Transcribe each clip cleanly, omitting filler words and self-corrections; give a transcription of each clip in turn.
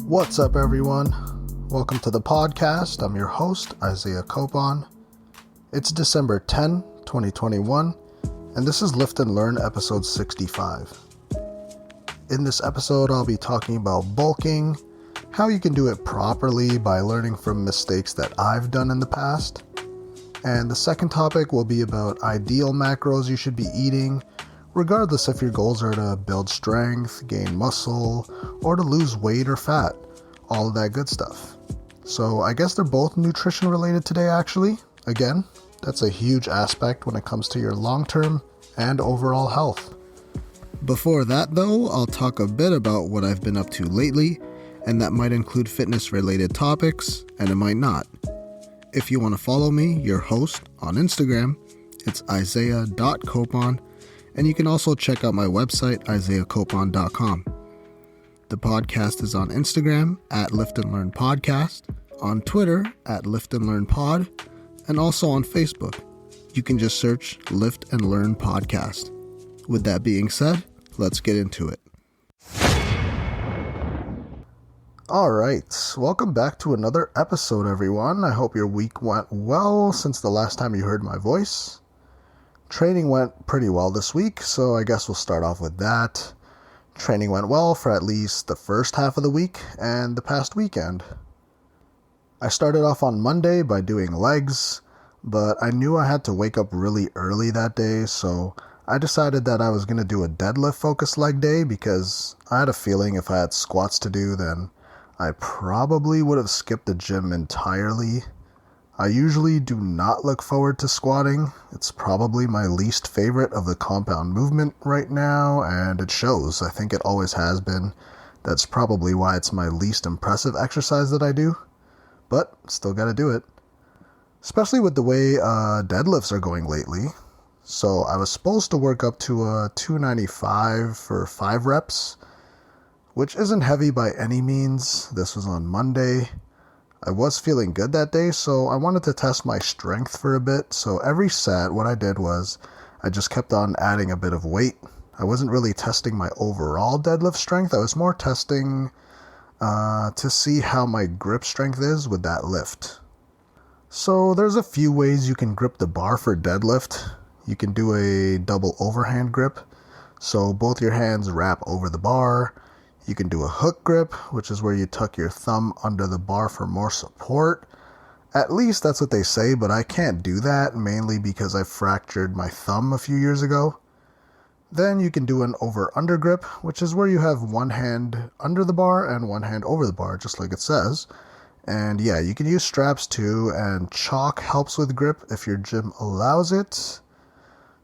What's up, everyone? Welcome to the podcast. I'm your host, Isaiah Copon. It's December 10, 2021, and this is Lift and Learn episode 65. In this episode, I'll be talking about bulking, how you can do it properly by learning from mistakes that I've done in the past. And the second topic will be about ideal macros you should be eating, regardless if your goals are to build strength, gain muscle, or to lose weight or fat, all of that good stuff. So I guess they're both nutrition related today, actually. Again, that's a huge aspect when it comes to your long-term and overall health. Before that though, I'll talk a bit about what I've been up to lately, and that might include fitness related topics, and it might not. If you want to follow me, your host, on Instagram, it's isaiah.copon, and you can also check out my website, isaiahcopon.com. The podcast is on Instagram at Lift and Learn Podcast, on Twitter at Lift and Learn Pod, and also on Facebook. You can just search Lift and Learn Podcast. With that being said, let's get into it. Alright, welcome back to another episode, everyone. I hope your week went well since the last time you heard my voice. Training went pretty well this week, so I guess we'll start off with that. Training went well for at least the first half of the week and the past weekend. I started off on Monday by doing legs, but I knew I had to wake up really early that day, so I decided that I was going to do a deadlift focused leg day because I had a feeling if I had squats to do, then I probably would have skipped the gym entirely. I usually do not look forward to squatting. It's probably my least favorite of the compound movement right now, and it shows. I think it always has been. That's probably why it's my least impressive exercise that I do, but still gotta do it. Especially with the way deadlifts are going lately. So I was supposed to work up to a 295 for 5 reps, which isn't heavy by any means. This was on Monday. I was feeling good that day, so I wanted to test my strength for a bit. So every set, what I did was I just kept on adding a bit of weight. I wasn't really testing my overall deadlift strength. I was more testing to see how my grip strength is with that lift. So there's a few ways you can grip the bar for deadlift. You can do a double overhand grip. So both your hands wrap over the bar. You can do a hook grip, which is where you tuck your thumb under the bar for more support. At least that's what they say, but I can't do that, mainly because I fractured my thumb a few years ago. Then you can do an over-under grip, which is where you have one hand under the bar and one hand over the bar, just like it says. And yeah, you can use straps too, and chalk helps with grip if your gym allows it.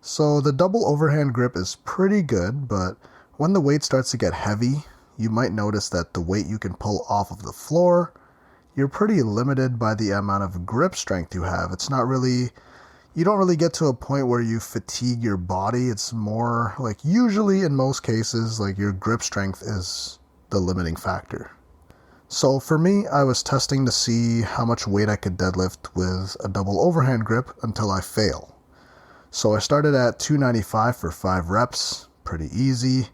So the double overhand grip is pretty good, but when the weight starts to get heavy, you might notice that the weight you can pull off of the floor, you're pretty limited by the amount of grip strength you have. You don't really get to a point where you fatigue your body. It's more like usually in most cases, like your grip strength is the limiting factor. So for me, I was testing to see how much weight I could deadlift with a double overhand grip until I fail. So I started at 295 for 5 reps, pretty easy.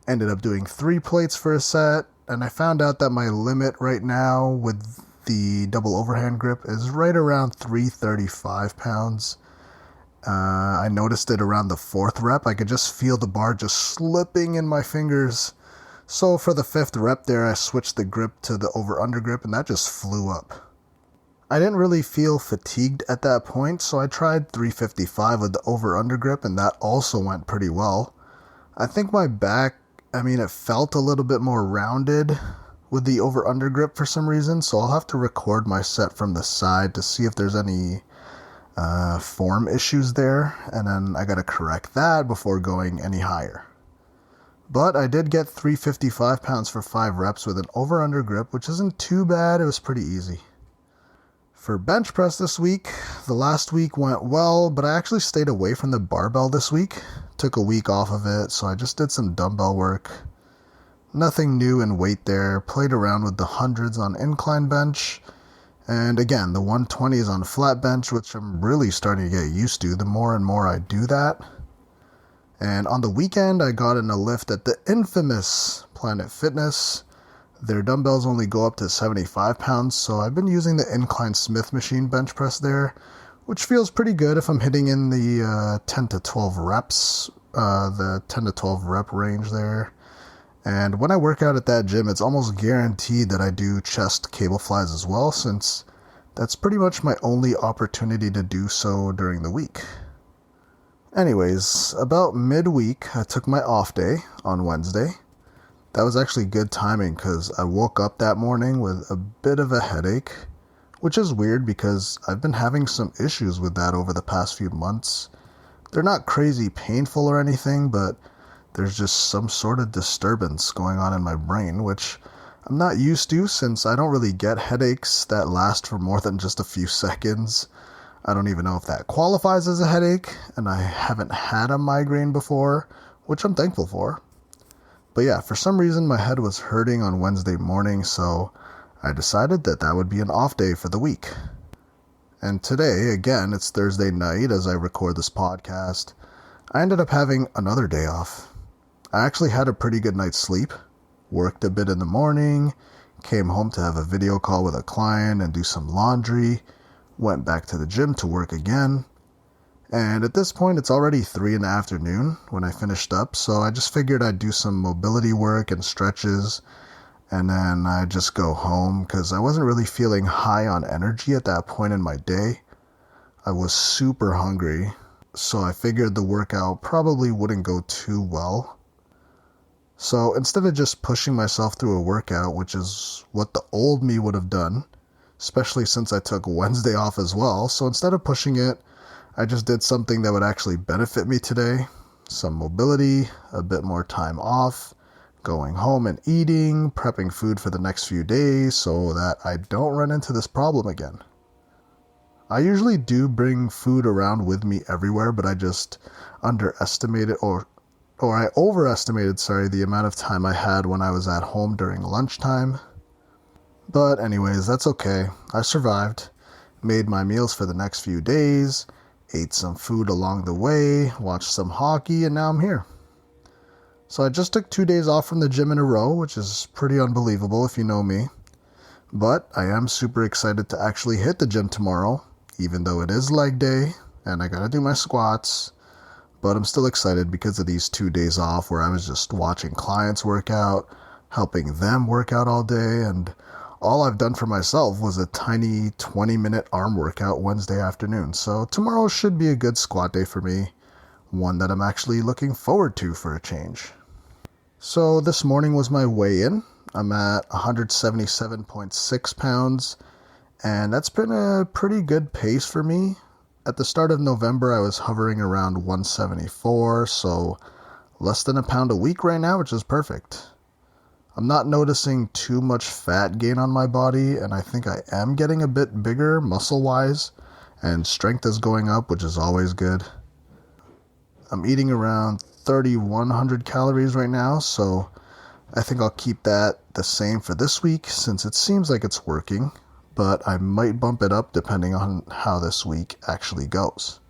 Ended up doing 3 plates for a set, and I found out that my limit right now with the double overhand grip is right around 335 pounds. I noticed it around the 4th rep. I could just feel the bar just slipping in my fingers. So for the 5th rep there, I switched the grip to the over-under grip, and that just flew up. I didn't really feel fatigued at that point, so I tried 355 with the over-under grip, and that also went pretty well. I think my back, it felt a little bit more rounded with the over-under grip for some reason, so I'll have to record my set from the side to see if there's any form issues there, and then I gotta correct that before going any higher. But I did get 355 pounds for 5 reps with an over-under grip, which isn't too bad. It was pretty easy. For bench press this week, the last week went well, but I actually stayed away from the barbell this week. Took a week off of it, so I just did some dumbbell work. Nothing new in weight there. Played around with the hundreds on incline bench. And again, the 120s on flat bench, which I'm really starting to get used to the more and more I do that. And on the weekend, I got in a lift at the infamous Planet Fitness. Their dumbbells only go up to 75 pounds, so I've been using the Incline Smith machine bench press there, which feels pretty good if I'm hitting in the 10 to 12 reps, the 10 to 12 rep range there. And when I work out at that gym, it's almost guaranteed that I do chest cable flies as well, since that's pretty much my only opportunity to do so during the week. Anyways, about midweek, I took my off day on Wednesday. That was actually good timing because I woke up that morning with a bit of a headache, which is weird because I've been having some issues with that over the past few months. They're not crazy painful or anything, but there's just some sort of disturbance going on in my brain, which I'm not used to since I don't really get headaches that last for more than just a few seconds. I don't even know if that qualifies as a headache, and I haven't had a migraine before, which I'm thankful for. But yeah, for some reason my head was hurting on Wednesday morning, so I decided that that would be an off day for the week. And today, again, it's Thursday night as I record this podcast. I ended up having another day off. I actually had a pretty good night's sleep, worked a bit in the morning, came home to have a video call with a client and do some laundry, went back to the gym to work again. And at this point, it's already 3 in the afternoon when I finished up, so I just figured I'd do some mobility work and stretches, and then I'd just go home because I wasn't really feeling high on energy at that point in my day. I was super hungry, so I figured the workout probably wouldn't go too well. So instead of just pushing myself through a workout, which is what the old me would have done, especially since I took Wednesday off as well, so instead of pushing it, I just did something that would actually benefit me today. Some mobility, a bit more time off, going home and eating, prepping food for the next few days so that I don't run into this problem again. I usually do bring food around with me everywhere, but I just overestimated the amount of time I had when I was at home during lunchtime. But anyways, that's okay. I survived, made my meals for the next few days, ate some food along the way, watched some hockey, and now I'm here. So I just took 2 days off from the gym in a row, which is pretty unbelievable if you know me. But I am super excited to actually hit the gym tomorrow, even though it is leg day, and I gotta do my squats. But I'm still excited because of these 2 days off where I was just watching clients work out, helping them work out all day, and all I've done for myself was a tiny 20-minute arm workout Wednesday afternoon. So tomorrow should be a good squat day for me, one that I'm actually looking forward to for a change. So this morning was my weigh-in. I'm at 177.6 pounds, and that's been a pretty good pace for me. At the start of November, I was hovering around 174, so less than a pound a week right now, which is perfect. I'm not noticing too much fat gain on my body, and I think I am getting a bit bigger muscle-wise, and strength is going up, which is always good. I'm eating around 3,100 calories right now, so I think I'll keep that the same for this week since it seems like it's working, but I might bump it up depending on how this week actually goes.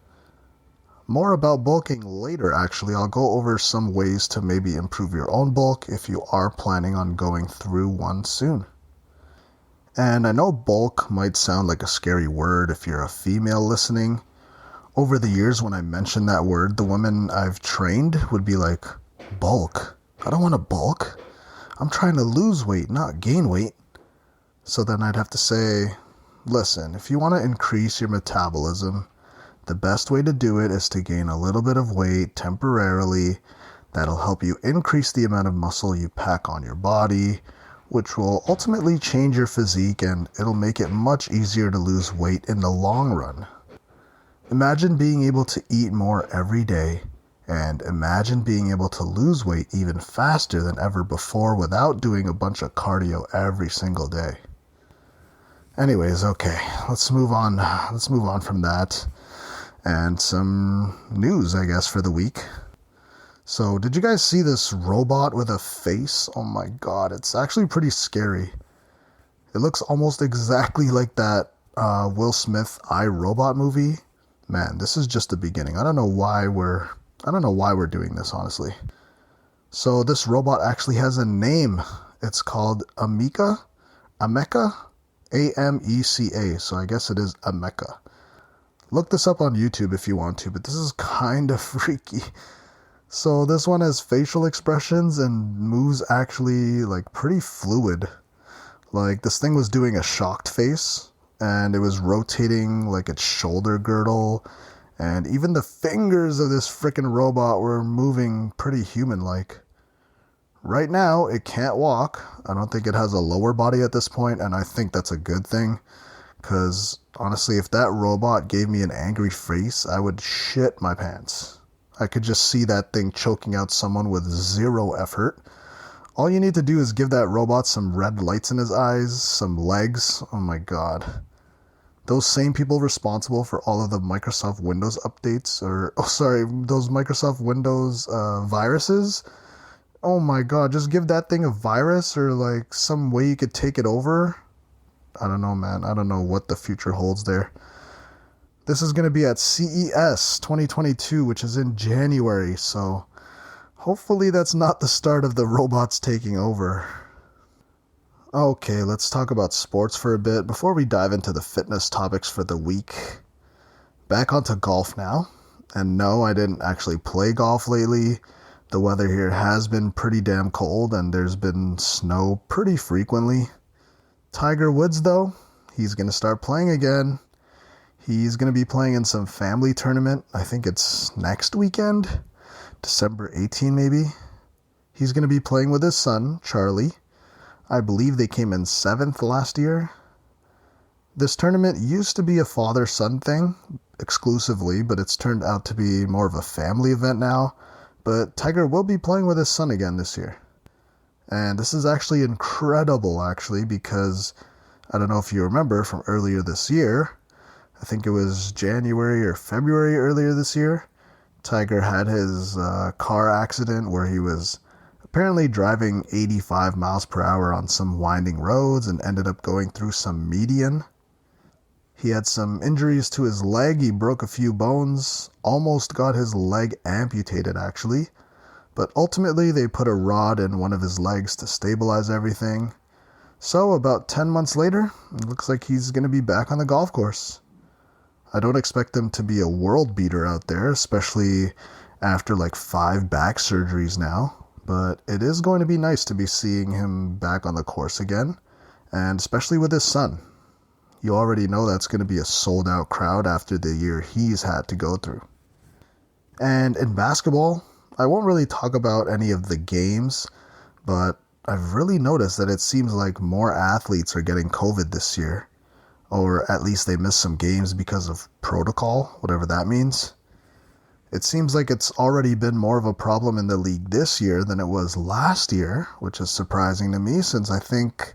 More about bulking later, actually. I'll go over some ways to maybe improve your own bulk if you are planning on going through one soon. And I know bulk might sound like a scary word if you're a female listening. Over the years, when I mention that word, the women I've trained would be like, bulk? I don't want to bulk. I'm trying to lose weight, not gain weight. So then I'd have to say, listen, if you want to increase your metabolism, the best way to do it is to gain a little bit of weight temporarily. That'll help you increase the amount of muscle you pack on your body, which will ultimately change your physique, and it'll make it much easier to lose weight in the long run. Imagine being able to eat more every day, and imagine being able to lose weight even faster than ever before without doing a bunch of cardio every single day. Anyways, okay, let's move on from that. And some news, I guess, for the week. So, did you guys see this robot with a face? Oh my god, it's actually pretty scary. It looks almost exactly like that Will Smith I, Robot movie. Man, this is just the beginning. I don't know why we're doing this, honestly. So, this robot actually has a name. It's called Ameka, Ameca, so I guess it is Ameca. Look this up on YouTube if you want to, but this is kind of freaky. So this one has facial expressions and moves actually like pretty fluid. Like this thing was doing a shocked face and it was rotating like its shoulder girdle, and even the fingers of this frickin' robot were moving pretty human-like. Right now, it can't walk. I don't think it has a lower body at this point, and I think that's a good thing. Because, honestly, if that robot gave me an angry face, I would shit my pants. I could just see that thing choking out someone with zero effort. All you need to do is give that robot some red lights in his eyes, some legs. Oh my god. Those same people responsible for all of the Microsoft Windows updates, those Microsoft Windows viruses. Oh my god, just give that thing a virus or like some way you could take it over. I don't know, man. I don't know what the future holds there. This is going to be at CES 2022, which is in January, so hopefully that's not the start of the robots taking over. Okay, let's talk about sports for a bit before we dive into the fitness topics for the week. Back onto golf now. And no, I didn't actually play golf lately. The weather here has been pretty damn cold and there's been snow pretty frequently. Tiger Woods, though, he's going to start playing again. He's going to be playing in some family tournament. I think it's next weekend, December 18 maybe. He's going to be playing with his son, Charlie. I believe they came in 7th last year. This tournament used to be a father-son thing exclusively, but it's turned out to be more of a family event now. But Tiger will be playing with his son again this year. And this is actually incredible, because I don't know if you remember from earlier this year. I think it was January or February earlier this year. Tiger had his car accident where he was apparently driving 85 miles per hour on some winding roads and ended up going through some median. He had some injuries to his leg. He broke a few bones, almost got his leg amputated actually, but ultimately they put a rod in one of his legs to stabilize everything. So about 10 months later, it looks like he's going to be back on the golf course. I don't expect him to be a world beater out there, especially after like 5 back surgeries now. But it is going to be nice to be seeing him back on the course again, and especially with his son. You already know that's going to be a sold-out crowd after the year he's had to go through. And in basketball, I won't really talk about any of the games, but I've really noticed that it seems like more athletes are getting COVID this year, or at least they missed some games because of protocol, whatever that means. It seems like it's already been more of a problem in the league this year than it was last year, which is surprising to me since I think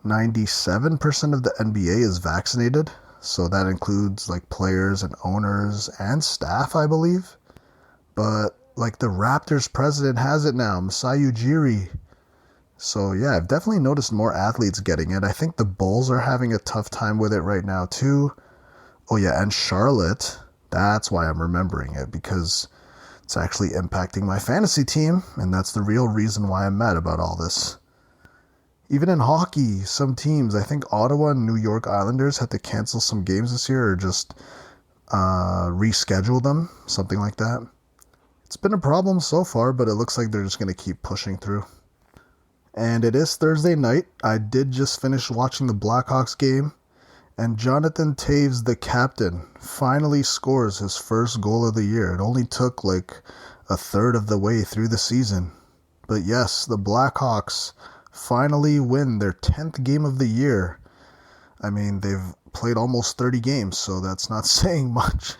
97% of the NBA is vaccinated. So that includes like players and owners and staff, I believe. But like the Raptors president has it now, Masai Ujiri. So yeah, I've definitely noticed more athletes getting it. I think the Bulls are having a tough time with it right now too. Oh yeah, and Charlotte. That's why I'm remembering it, because it's actually impacting my fantasy team, and that's the real reason why I'm mad about all this. Even in hockey, some teams, I think Ottawa and New York Islanders had to cancel some games this year or just reschedule them, something like that. It's been a problem so far, but it looks like they're just going to keep pushing through. And it is Thursday night. I did just finish watching the Blackhawks game. And Jonathan Toews, the captain, finally scores his first goal of the year. It only took like a third of the way through the season. But yes, the Blackhawks finally win their 10th game of the year. I mean, they've played almost 30 games, so that's not saying much.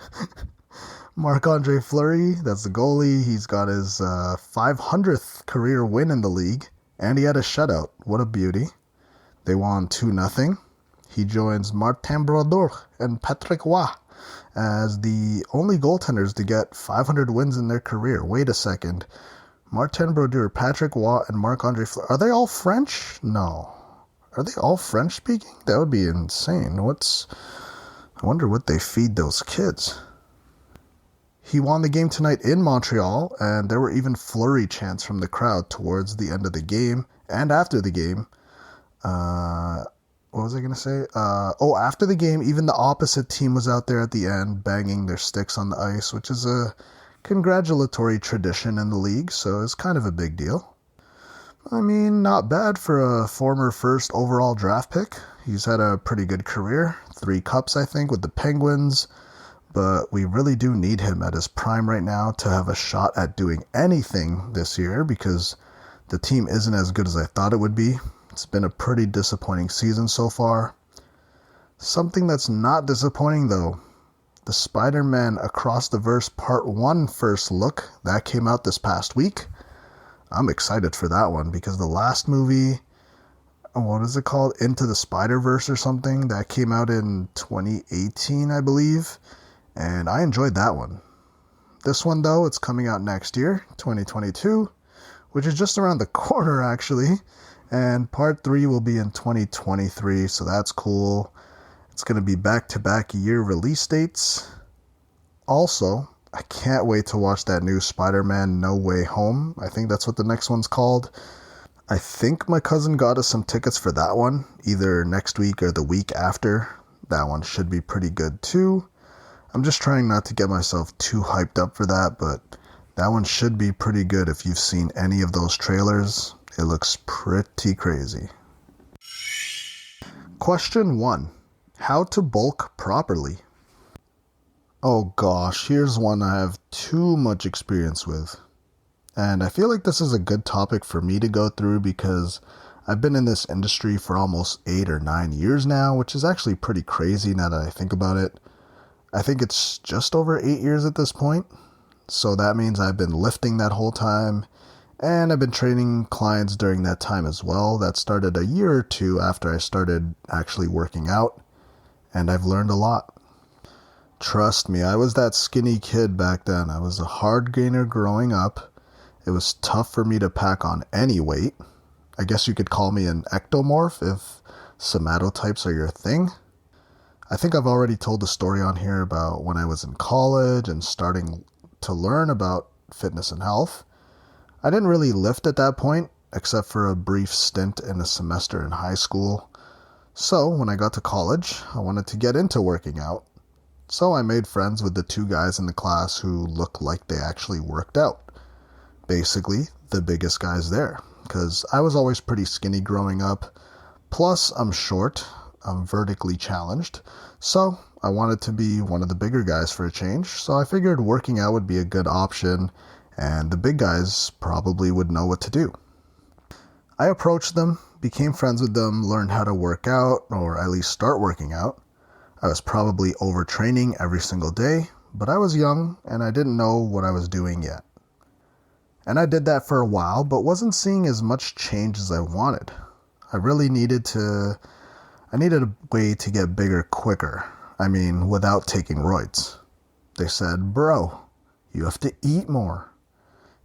Marc-Andre Fleury, that's the goalie. He's got his 500th career win in the league, and he had a shutout. What a beauty. They won 2-0. He joins Martin Brodeur and Patrick Roy as the only goaltenders to get 500 wins in their career. Wait a second. Martin Brodeur, Patrick Roy, and Marc-Andre Fleury. Are they all French? No. Are they all French speaking? That would be insane. I wonder what they feed those kids. He won the game tonight in Montreal, and there were even Fleury chants from the crowd towards the end of the game, And after the game, what was I going to say? After the game, even the opposite team was out there at the end banging their sticks on the ice, which is a congratulatory tradition in the league, so it's kind of a big deal. I mean, not bad for a former first overall draft pick. He's had a pretty good career, 3 cups, I think, with the Penguins, but we really do need him at his prime right now to have a shot at doing anything this year because the team isn't as good as I thought it would be. It's been a pretty disappointing season so far. Something that's not disappointing, though, the Spider-Man Across the Verse Part 1 first look, that came out this past week. I'm excited for that one because the last movie, what is it called? Into the Spider-Verse or something, that came out in 2018, I believe, and I enjoyed that one. This one, though, it's coming out next year, 2022, which is just around the corner, actually. And part 3 will be in 2023, so that's cool. It's going to be back-to-back year release dates. Also, I can't wait to watch that new Spider-Man No Way Home. I think that's what the next one's called. I think my cousin got us some tickets for that one, either next week or the week after. That one should be pretty good too. I'm just trying not to get myself too hyped up for that, but that one should be pretty good if you've seen any of those trailers. It looks pretty crazy. Question 1. How to bulk properly? Oh gosh, here's one I have too much experience with. And I feel like this is a good topic for me to go through because I've been in this industry for almost 8 or 9 years now, which is actually pretty crazy now that I think about it. I think it's just over 8 years at this point. So that means I've been lifting that whole time. And I've been training clients during that time as well. That started a year or 2 after I started actually working out. And I've learned a lot. Trust me, I was that skinny kid back then. I was a hard gainer growing up. It was tough for me to pack on any weight. I guess you could call me an ectomorph if somatotypes are your thing. I think I've already told the story on here about when I was in college and starting to learn about fitness and health. I didn't really lift at that point, except for a brief stint in a semester in high school. So when I got to college, I wanted to get into working out. So I made friends with the 2 guys in the class who looked like they actually worked out. Basically, the biggest guys there, because I was always pretty skinny growing up. Plus, I'm short, I'm vertically challenged, so I wanted to be one of the bigger guys for a change, so I figured working out would be a good option, and the big guys probably would know what to do. I approached them, became friends with them, learned how to work out, or at least start working out. I was probably overtraining every single day, but I was young and I didn't know what I was doing yet. And I did that for a while, but wasn't seeing as much change as I wanted. I really needed a way to get bigger quicker. I mean, without taking roids. They said, bro, you have to eat more.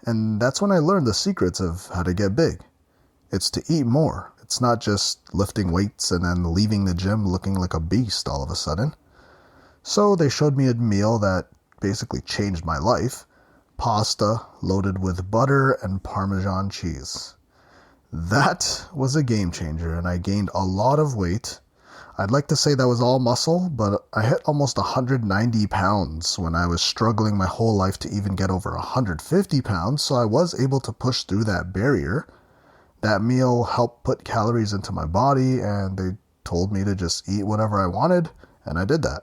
And that's when I learned the secrets of how to get big. It's to eat more. It's not just lifting weights and then leaving the gym looking like a beast all of a sudden. So they showed me a meal that basically changed my life. Pasta loaded with butter and Parmesan cheese. That was a game changer, and I gained a lot of weight. I'd like to say that was all muscle, but I hit almost 190 pounds when I was struggling my whole life to even get over 150 pounds, so I was able to push through that barrier. That meal helped put calories into my body, and they told me to just eat whatever I wanted, and I did that.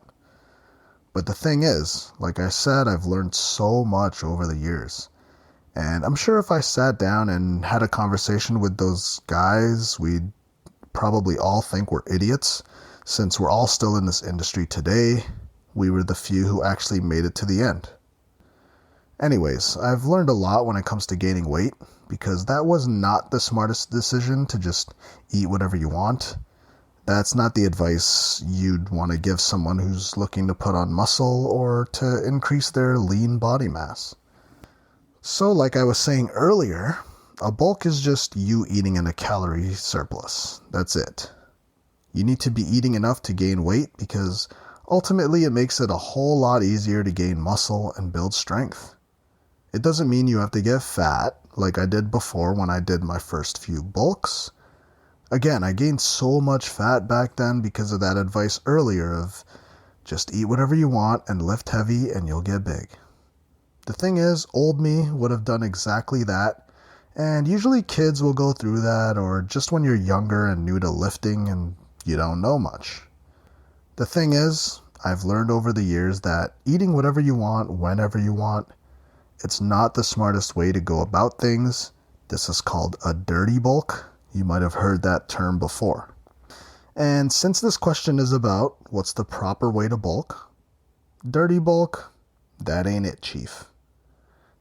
But the thing is, like I said, I've learned so much over the years. And I'm sure if I sat down and had a conversation with those guys, we'd probably all think we're idiots. Since we're all still in this industry today, we were the few who actually made it to the end. Anyways, I've learned a lot when it comes to gaining weight, because that was not the smartest decision to just eat whatever you want. That's not the advice you'd want to give someone who's looking to put on muscle or to increase their lean body mass. So like I was saying earlier, a bulk is just you eating in a calorie surplus. That's it. You need to be eating enough to gain weight because ultimately it makes it a whole lot easier to gain muscle and build strength. It doesn't mean you have to get fat like I did before when I did my first few bulks. Again, I gained so much fat back then because of that advice earlier of just eat whatever you want and lift heavy and you'll get big. The thing is, old me would have done exactly that, and usually kids will go through that, or just when you're younger and new to lifting and you don't know much. The thing is, I've learned over the years that eating whatever you want, whenever you want, it's not the smartest way to go about things. This is called a dirty bulk. You might have heard that term before. And since this question is about what's the proper way to bulk, dirty bulk, that ain't it, chief.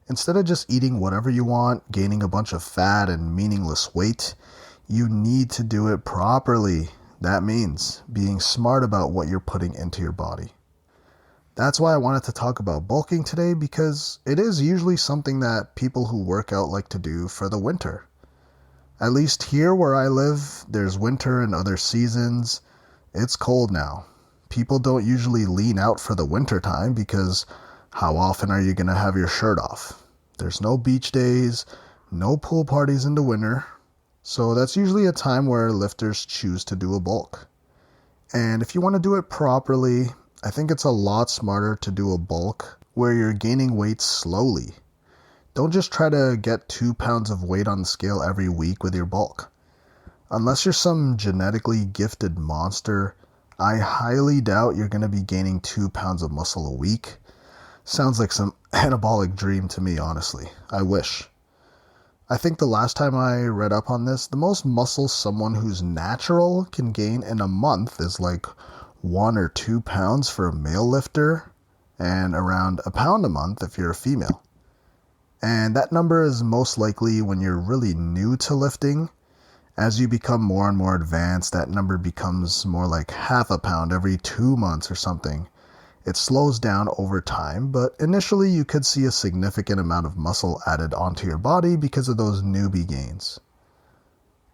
Instead of just eating whatever you want, gaining a bunch of fat and meaningless weight, you need to do it properly. That means being smart about what you're putting into your body. That's why I wanted to talk about bulking today, because it is usually something that people who work out like to do for the winter. At least here where I live, there's winter and other seasons. It's cold now. People don't usually lean out for the winter time because how often are you going to have your shirt off? There's no beach days, no pool parties in the winter. So that's usually a time where lifters choose to do a bulk. And if you want to do it properly, I think it's a lot smarter to do a bulk where you're gaining weight slowly. Don't just try to get 2 pounds of weight on the scale every week with your bulk. Unless you're some genetically gifted monster, I highly doubt you're going to be gaining 2 pounds of muscle a week. Sounds like some anabolic dream to me, honestly. I wish. I think the last time I read up on this, the most muscle someone who's natural can gain in a month is like 1 or 2 pounds for a male lifter, and around a pound a month if you're a female. And that number is most likely when you're really new to lifting. As you become more and more advanced, that number becomes more like half a pound every 2 months or something. It slows down over time, but initially you could see a significant amount of muscle added onto your body because of those newbie gains.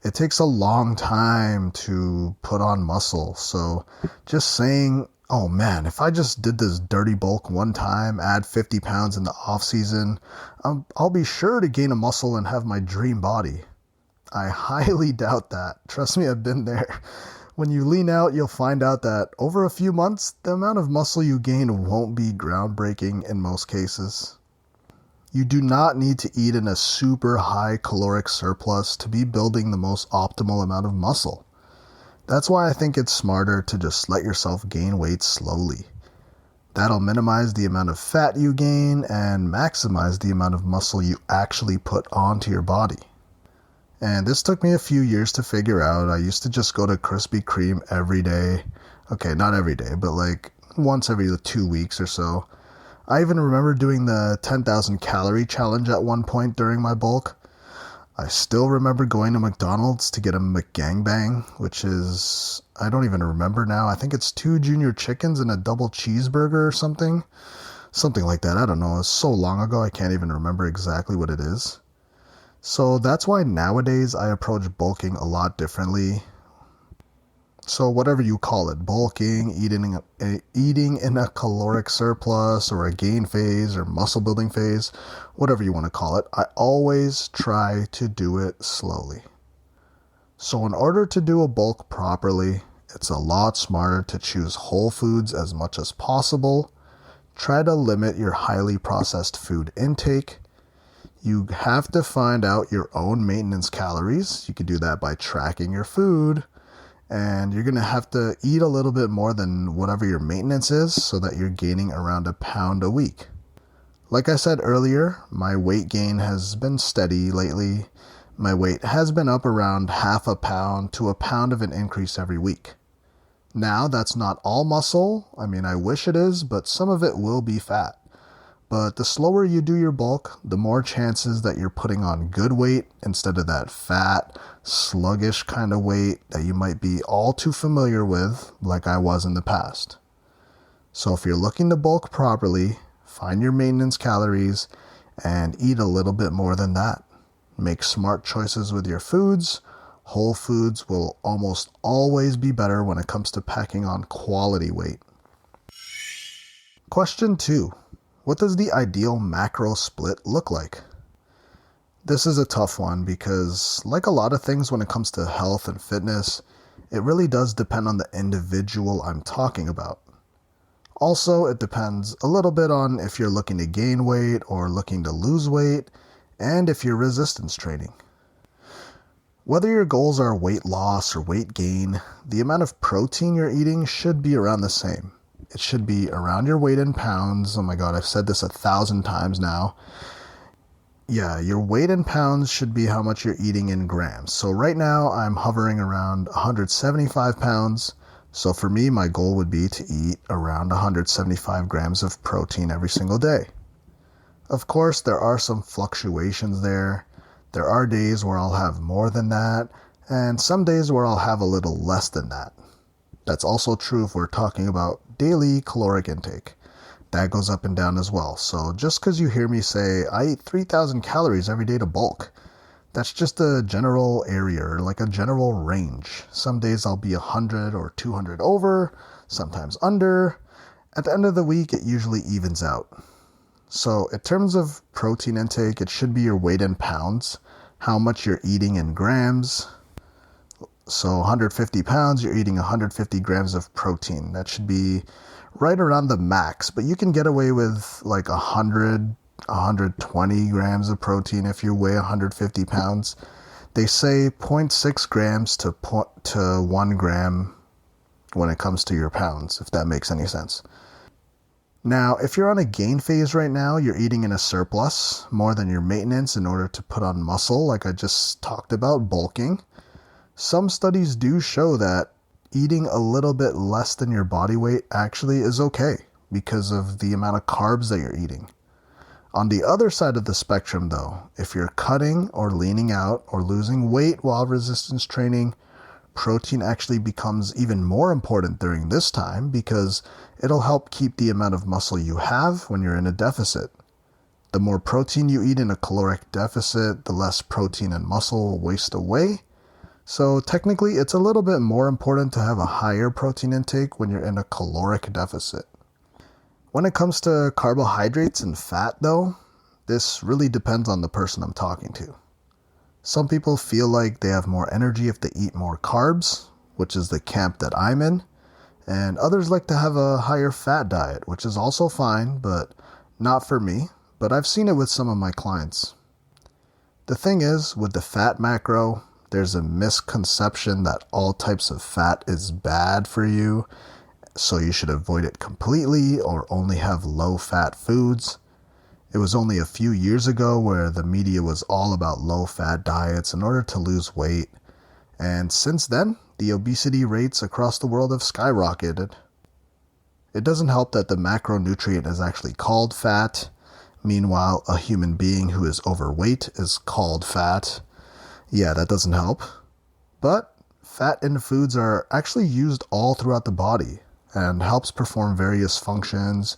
It takes a long time to put on muscle, so just saying, oh man, if I just did this dirty bulk one time, add 50 pounds in the off season, I'll be sure to gain a muscle and have my dream body. I highly doubt that. Trust me, I've been there. When you lean out, you'll find out that over a few months, the amount of muscle you gain won't be groundbreaking in most cases. You do not need to eat in a super high caloric surplus to be building the most optimal amount of muscle. That's why I think it's smarter to just let yourself gain weight slowly. That'll minimize the amount of fat you gain and maximize the amount of muscle you actually put onto your body. And this took me a few years to figure out. I used to just go to Krispy Kreme every day. Okay, not every day, but like once every 2 weeks or so. I even remember doing the 10,000 calorie challenge at one point during my bulk. I still remember going to McDonald's to get a McGangbang, which is, I don't even remember now. I think it's 2 junior chickens and a double cheeseburger or something. Something like that. I don't know. It's so long ago, I can't even remember exactly what it is. So that's why nowadays I approach bulking a lot differently. So whatever you call it, bulking, eating in a caloric surplus or a gain phase or muscle building phase, whatever you want to call it, I always try to do it slowly. So in order to do a bulk properly, it's a lot smarter to choose whole foods as much as possible. Try to limit your highly processed food intake. You have to find out your own maintenance calories. You can do that by tracking your food. And you're going to have to eat a little bit more than whatever your maintenance is so that you're gaining around a pound a week. Like I said earlier, my weight gain has been steady lately. My weight has been up around half a pound to a pound of an increase every week. Now, that's not all muscle. I mean, I wish it is, but some of it will be fat. But the slower you do your bulk, the more chances that you're putting on good weight instead of that fat, sluggish kind of weight that you might be all too familiar with, like I was in the past. So if you're looking to bulk properly, find your maintenance calories and eat a little bit more than that. Make smart choices with your foods. Whole foods will almost always be better when it comes to packing on quality weight. Question 2. What does the ideal macro split look like? This is a tough one because, like a lot of things when it comes to health and fitness, it really does depend on the individual I'm talking about. Also, it depends a little bit on if you're looking to gain weight or looking to lose weight, and if you're resistance training. Whether your goals are weight loss or weight gain, the amount of protein you're eating should be around the same. It should be around your weight in pounds. Oh my god, I've said this 1,000 times now. Yeah, your weight in pounds should be how much you're eating in grams. So right now I'm hovering around 175 pounds. So for me, my goal would be to eat around 175 grams of protein every single day. Of course, there are some fluctuations there. There are days where I'll have more than that, and some days where I'll have a little less than that. That's also true if we're talking about daily caloric intake. That goes up and down as well. So just because you hear me say, I eat 3,000 calories every day to bulk, that's just a general area, or like a general range. Some days I'll be 100 or 200 over, sometimes under. At the end of the week, it usually evens out. So in terms of protein intake, it should be your weight in pounds, how much you're eating in grams. So 150 pounds, you're eating 150 grams of protein. That should be right around the max, but you can get away with like 120 grams of protein if you weigh 150 pounds. They say 0.6 grams to 1 gram when it comes to your pounds, if that makes any sense. Now, if you're on a gain phase right now, you're eating in a surplus more than your maintenance in order to put on muscle, like I just talked about, bulking. Some studies do show that eating a little bit less than your body weight actually is okay because of the amount of carbs that you're eating. On the other side of the spectrum though, if you're cutting or leaning out or losing weight while resistance training, protein actually becomes even more important during this time because it'll help keep the amount of muscle you have when you're in a deficit. The more protein you eat in a caloric deficit, the less protein and muscle will waste away. So technically, it's a little bit more important to have a higher protein intake when you're in a caloric deficit. When it comes to carbohydrates and fat though, this really depends on the person I'm talking to. Some people feel like they have more energy if they eat more carbs, which is the camp that I'm in, and others like to have a higher fat diet, which is also fine, but not for me, but I've seen it with some of my clients. The thing is, with the fat macro, there's a misconception that all types of fat is bad for you, so you should avoid it completely or only have low-fat foods. It was only a few years ago where the media was all about low-fat diets in order to lose weight, and since then, the obesity rates across the world have skyrocketed. It doesn't help that the macronutrient is actually called fat. Meanwhile, a human being who is overweight is called fat. Yeah, that doesn't help. But fat in foods are actually used all throughout the body and helps perform various functions,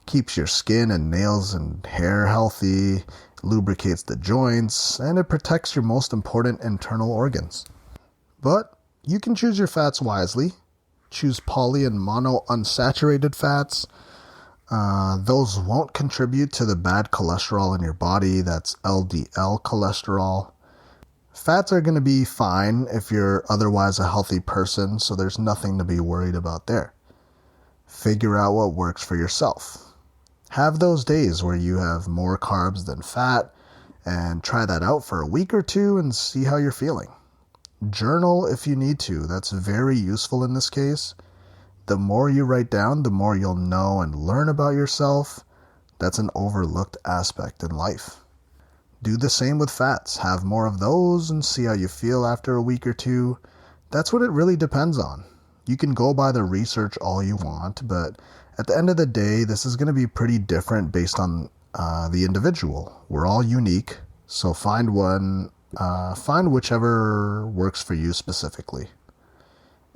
keeps your skin and nails and hair healthy, lubricates the joints, and it protects your most important internal organs. But you can choose your fats wisely. Choose poly and mono unsaturated fats. Those won't contribute to the bad cholesterol in your body. That's LDL cholesterol. Fats are going to be fine if you're otherwise a healthy person, so there's nothing to be worried about there. Figure out what works for yourself. Have those days where you have more carbs than fat, and try that out for a week or two and see how you're feeling. Journal if you need to. That's very useful in this case. The more you write down, the more you'll know and learn about yourself. That's an overlooked aspect in life. Do the same with fats. Have more of those and see how you feel after a week or two. That's what it really depends on. You can go by the research all you want, but at the end of the day, this is going to be pretty different based on the individual. We're all unique, so find whichever works for you specifically.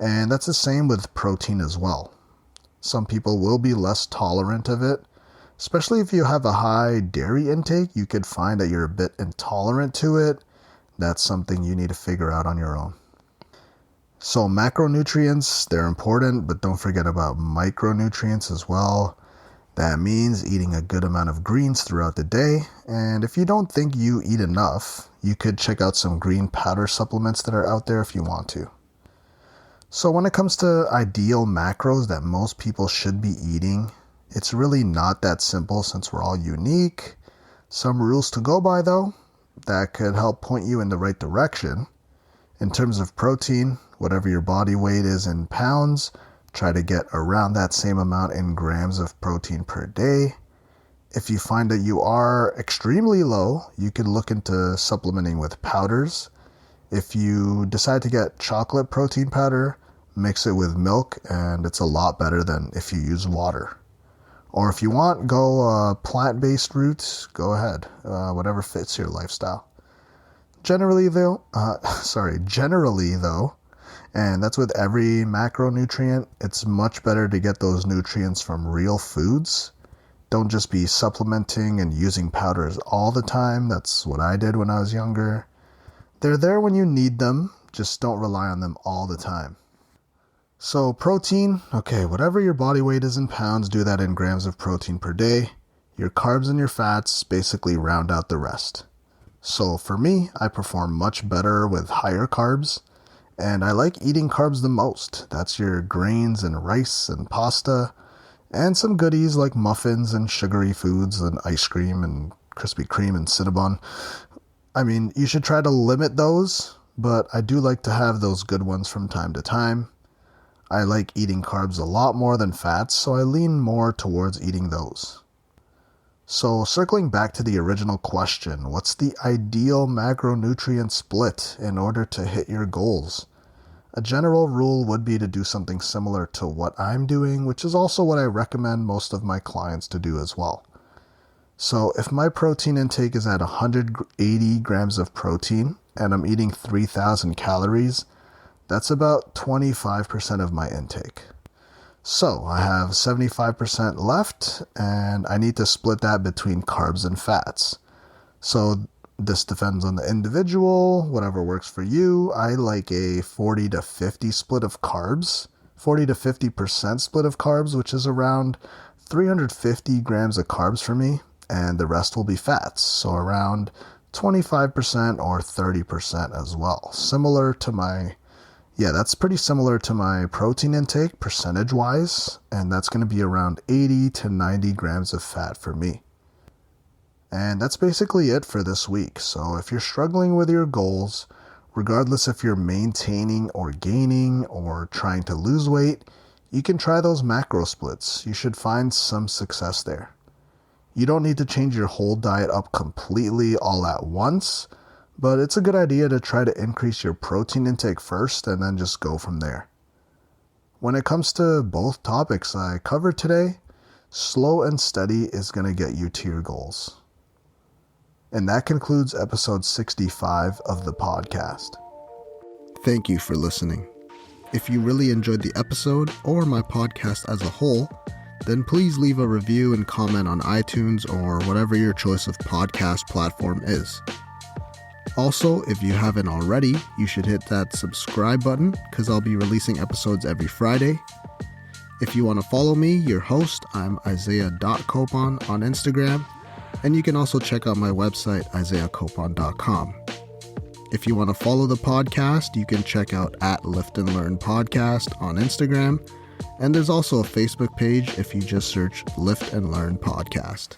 And that's the same with protein as well. Some people will be less tolerant of it. Especially if you have a high dairy intake, you could find that you're a bit intolerant to it. That's something you need to figure out on your own. So macronutrients, they're important, but don't forget about micronutrients as well. That means eating a good amount of greens throughout the day, and if you don't think you eat enough, you could check out some green powder supplements that are out there if you want to. So when it comes to ideal macros that most people should be eating, it's really not that simple since we're all unique. Some rules to go by though, that could help point you in the right direction. In terms of protein, whatever your body weight is in pounds, try to get around that same amount in grams of protein per day. If you find that you are extremely low, you could look into supplementing with powders. If you decide to get chocolate protein powder, mix it with milk, and it's a lot better than if you use water. Or if you want, go plant-based route, go ahead, whatever fits your lifestyle. Generally though, and that's with every macronutrient, it's much better to get those nutrients from real foods. Don't just be supplementing and using powders all the time. That's what I did when I was younger. They're there when you need them, just don't rely on them all the time. So protein, okay, whatever your body weight is in pounds, do that in grams of protein per day. Your carbs and your fats basically round out the rest. So for me, I perform much better with higher carbs, and I like eating carbs the most. That's your grains and rice and pasta, and some goodies like muffins and sugary foods and ice cream and Krispy Kreme and Cinnabon. I mean, you should try to limit those, but I do like to have those good ones from time to time. I like eating carbs a lot more than fats, so I lean more towards eating those. So circling back to the original question, what's the ideal macronutrient split in order to hit your goals? A general rule would be to do something similar to what I'm doing, which is also what I recommend most of my clients to do as well. So if my protein intake is at 180 grams of protein and I'm eating 3,000 calories, that's about 25% of my intake. So I have 75% left, and I need to split that between carbs and fats. So this depends on the individual, whatever works for you. I like a 40 to 50 split of carbs, 40 to 50% split of carbs, which is around 350 grams of carbs for me, and the rest will be fats, so around 25% or 30% as well. That's pretty similar to my protein intake percentage-wise, and that's going to be around 80 to 90 grams of fat for me. And that's basically it for this week. So if you're struggling with your goals, regardless if you're maintaining or gaining or trying to lose weight, you can try those macro splits. You should find some success there. You don't need to change your whole diet up completely all at once, but it's a good idea to try to increase your protein intake first and then just go from there. When it comes to both topics I covered today, slow and steady is going to get you to your goals. And that concludes episode 65 of the podcast. Thank you for listening. If you really enjoyed the episode or my podcast as a whole, then please leave a review and comment on iTunes or whatever your choice of podcast platform is. Also, if you haven't already, you should hit that subscribe button because I'll be releasing episodes every Friday. If you want to follow me, your host, I'm Isaiah.Copon on Instagram, and you can also check out my website, isaiahcopon.com. If you want to follow the podcast, you can check out @Lift and Learn Podcast on Instagram, and there's also a Facebook page if you just search Lift and Learn Podcast.